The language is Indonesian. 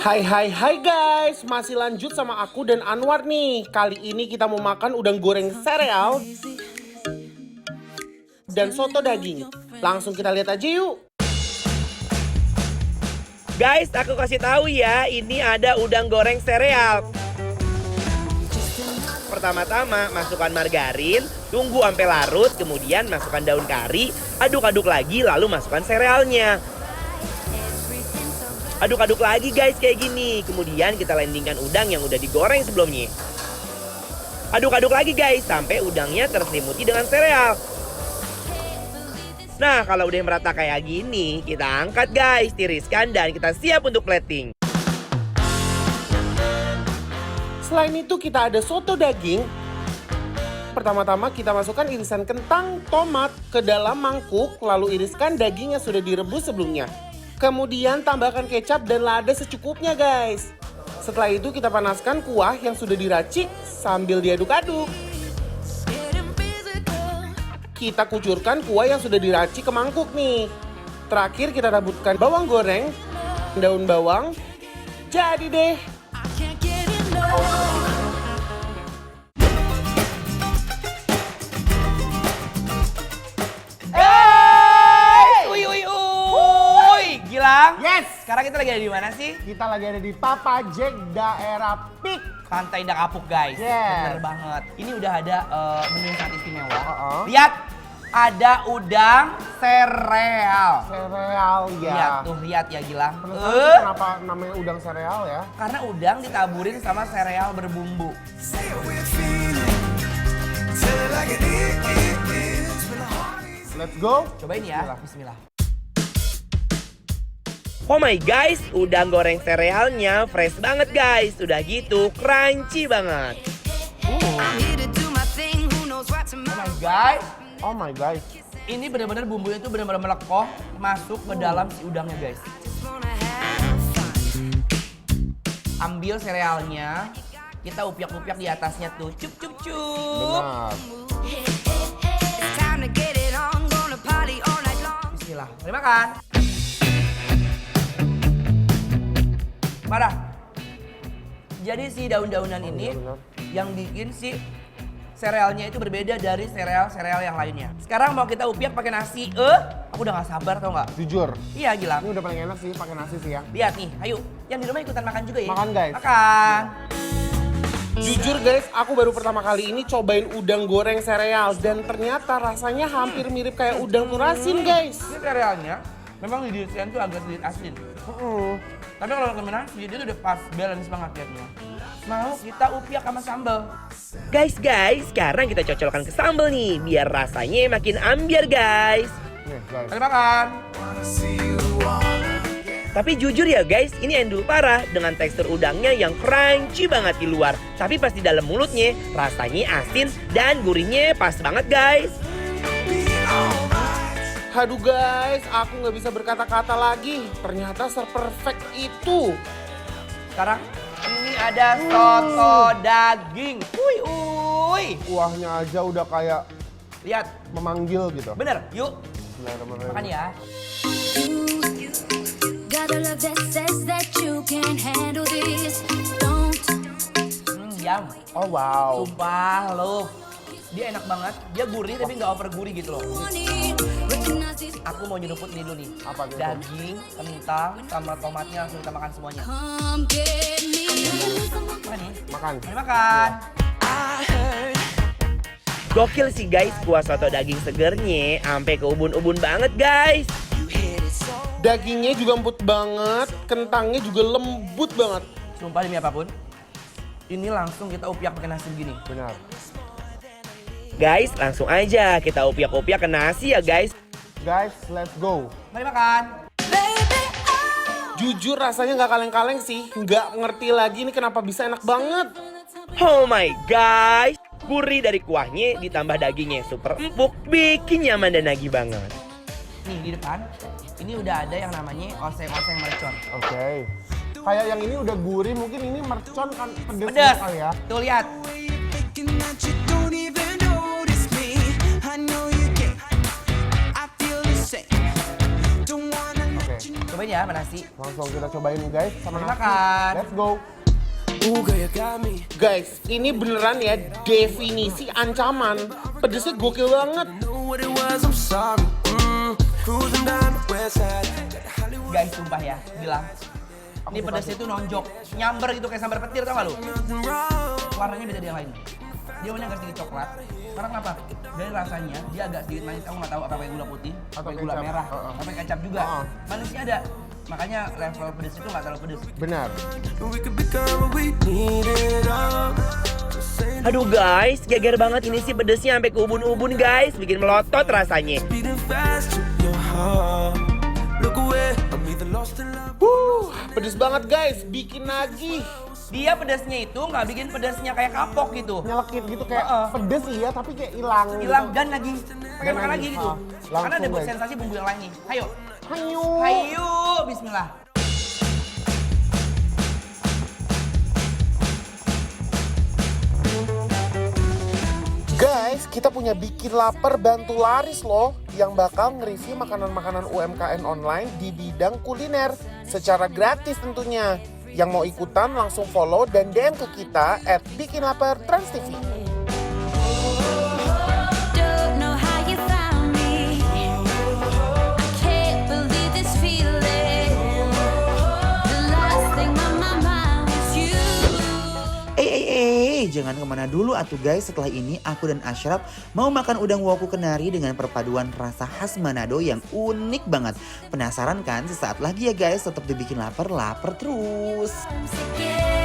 Hai guys, masih lanjut sama aku dan Anwar nih. Kali ini kita mau makan udang goreng sereal dan soto daging. Langsung kita lihat aja yuk. Guys, aku kasih tahu ya, ini ada udang goreng sereal. Pertama-tama masukkan margarin, tunggu sampai larut, kemudian masukkan daun kari, aduk-aduk lagi lalu masukkan serealnya. Aduk-aduk lagi guys kayak gini. Kemudian kita landingkan udang yang udah digoreng sebelumnya. Aduk-aduk lagi guys sampai udangnya terselimuti dengan sereal. Nah, kalau udah merata kayak gini, kita angkat guys, tiriskan dan kita siap untuk plating. Selain itu kita ada soto daging. Pertama-tama kita masukkan irisan kentang, tomat ke dalam mangkuk, lalu iriskan daging yang sudah direbus sebelumnya. Kemudian tambahkan kecap dan lada secukupnya guys. Setelah itu kita panaskan kuah yang sudah diracik sambil diaduk-aduk. Kita kucurkan kuah yang sudah diracik ke mangkuk nih. Terakhir kita tabutkan bawang goreng, daun bawang. Jadi deh. Gilang, Yes! sekarang kita lagi ada di mana sih? Kita lagi ada di Papa Jack daerah Pik. Pantai Indah Kapuk guys. Yes. Bener banget. Ini udah ada menu yang sangat istimewa. Lihat, ada udang sereal. sereal ya. Lihat tuh, lihat ya Gilang. Penasaran sih kenapa namanya udang sereal ya? Karena udang ditaburin sama sereal berbumbu. Let's go. Cobain ya, bismillah. Oh my guys, udang goreng serealnya fresh banget guys. Udah gitu, crunchy banget. Oh my guys, Oh my God. ini benar-benar bumbunya itu benar-benar melekoh masuk ke dalam si udangnya guys. Ambil serealnya, kita upiak-upiak di atasnya tuh, cup cup cup. Benar. Bismillah, mari makan. Parah. Jadi si daun-daunan ini benar. yang bikin si serealnya itu berbeda dari sereal-sereal yang lainnya. Sekarang mau kita upiak pakai nasi. Aku udah gak sabar tau gak? Jujur, Iya Gilang. ini udah paling enak sih pakai nasi sih ya. Lihat nih, ayo. Yang di rumah ikutan makan juga ya. Makan, guys. Makan. Jujur guys, aku baru pertama kali ini cobain udang goreng sereal dan ternyata rasanya hampir mirip kayak udang turasin guys. Ini serealnya memang didesain tuh agak sedikit asin. Tapi kalau kombinasi dia tuh udah pas, balance banget liatnya. Mau kita upiak sama sambal. Guys, sekarang kita cocokkan ke sambal nih biar rasanya makin ambiar guys. Nih guys. Mari makan. Tapi jujur ya guys, ini endul parah dengan tekstur udangnya yang crunchy banget di luar. Tapi pas di dalam mulutnya rasanya asin dan gurihnya pas banget guys. Aduh guys, aku nggak bisa berkata-kata lagi. Ternyata seperfect itu. Sekarang ini ada soto daging. Uy. Kuahnya aja udah kayak Lihat, memanggil gitu. bener. Yuk, Bismillahirrahmanirrahim. makan ya. Got a love that says that you can't handle this. Don't. Yum. Oh wow. Sumpah lo. Dia enak banget. Dia gurih tapi nggak over gurih gitu loh. Want it. Recognize this. Aku mau nyeruput ini dulu nih. Apa gitu? Daging, kentang, sama tomatnya langsung kita makan semuanya. Come get me. Makan nih. Makan. Mari makan. Gokil sih guys, kuah soto daging segernya sampai ke ubun-ubun banget guys. Dagingnya juga empuk banget, kentangnya juga lembut banget. Sumpah demi apapun, ini langsung kita upiak pakai nasi begini. Benar. Guys, langsung aja kita upiak-upiak ke nasi ya guys. Guys, let's go. Mari makan. Jujur rasanya nggak kaleng-kaleng sih. Nggak ngerti lagi ini kenapa bisa enak banget. Oh my guys, gurih dari kuahnya ditambah dagingnya super empuk, bikin nyaman dan nagih banget. Nih di depan, ini udah ada yang namanya oseng-oseng mercon. Oke. Kayak yang ini udah gurih, mungkin ini mercon kan pedes Pedas. kali ya. Tuh lihat. Oke. Oke, Cobain ya sama nasi. langsung kita cobain guys sama Mari nasi. makan. Let's go. Guys, ini beneran ya definisi ancaman. Pedesnya gokil banget. Guys, sumpah ya, bilang. Ini pedasnya tuh nonjok, nyamber gitu kayak sambar petir, tau gak lu? Warnanya beda dari yang lain. Dia warnanya agak sedikit coklat. Karena kenapa? Dari rasanya dia agak sedikit manis. Aku nggak tahu apa pakai gula putih, Atau pakai gula kecap. merah, Heeh. pakai kecap juga. Heeh. Manisnya ada. Makanya level pedas itu nggak terlalu pedas. Benar. Aduh guys, geger banget ini sih pedesnya sampai ke ubun-ubun guys, bikin melotot rasanya. Pedes banget guys, bikin lagi. Dia pedasnya itu nggak bikin pedasnya kayak kapok gitu. Nyelekit gitu kayak Heeh. pedes iya tapi kayak hilang. Hilang gitu. dan lagi, pengen makan lagi gitu. Langsung, Karena ada guys. sensasi bumbu yang lain nih. Ayo, Hayu. ayo, bismillah. Guys, kita punya bikin lapar bantu laris loh yang bakal nge-review makanan-makanan UMKM online di bidang kuliner secara gratis tentunya. Yang mau ikutan langsung follow dan DM ke kita @bikinlapertransTV. Don't know how you found me. I can't believe this feeling. The last thing on my mind was you. Jangan kemana dulu atuh guys. Setelah ini aku dan Ashraf mau makan udang woku kenari dengan perpaduan rasa khas Manado yang unik banget. Penasaran kan? Sesaat lagi ya guys, tetap dibikin lapar terus. Again.